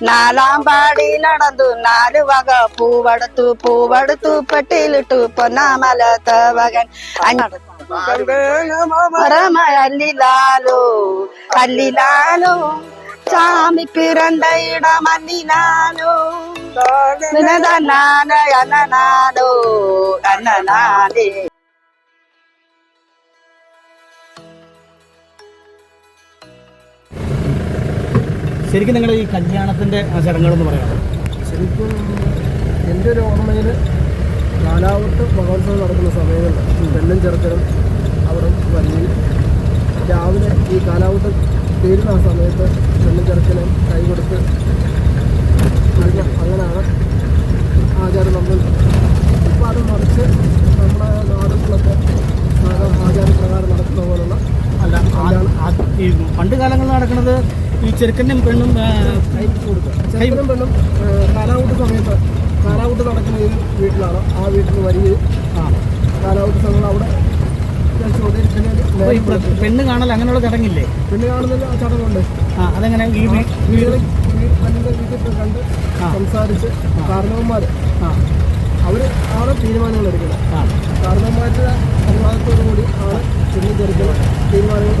നാലാം പാടി നടന്നു 4 വക പൂവെടുത്തു പെട്ടിയിലിട്ടു പൊന്നാമല തവകൻ അല്ലിലാലോ சாமி பிறந்த இடம் அல்லினாலோ அண்ணனாலோ அண்ணனாலே. ശരിക്കും നിങ്ങളുടെ ഈ കല്യാണത്തിൻ്റെ ചടങ്ങുകളെന്ന് പറയാം? ശരിക്കും എൻ്റെ ഒരു ഓർമ്മയിൽ കാലാവട്ട് മഹോത്സവം നടക്കുന്ന സമയങ്ങളിൽ പെണ്ണും ചെറുക്കനും അവിടെ വരികയും രാവിലെ ഈ കാലാവട്ട് തീരുന്ന ആ സമയത്ത് പെണ്ണും ചെറുക്കനും കൈ കൊടുത്ത് അങ്ങനെയാണ് ആചാരം നമ്മൾ. ഇപ്പം അത് മറിച്ച് നമ്മുടെ നാടുകളിലൊക്കെ ആചാരപ്രകാരം നടക്കുന്ന പോലുള്ള അല്ല, ഈ പണ്ട് കാലങ്ങളിൽ നടക്കുന്നത് ഈ ചെറുക്കനും പെണ്ണും കൈ കൊടുക്കുക. ചെറുക്കനും പെണ്ണും കാലാവൂട്ട് സമയത്ത് കാലാവൂട്ട് നടക്കുന്ന ഈ വീട്ടിലാണ്. ആ വീട്ടിൽ വരികയും കാലാവൂട്ട് സമയം അവിടെ പെണ്ണ് കാണൽ അങ്ങനെയുള്ള ചടങ്ങില്ലേ? പെണ്ണ് കാണുന്ന ചടങ്ങുണ്ട്. അതെങ്ങനെ? ഈ വീട്ടിൽ കണ്ട് സംസാരിച്ച് കാരണവന്മാർ അവർ ആണ് തീരുമാനങ്ങൾ എടുക്കുന്നത്. കാരണവന്മാരുടെ അനുവാദത്തോടു കൂടി ആണ് പെണ്ണ് ചെറുക്കുന്ന തീരുമാനങ്ങൾ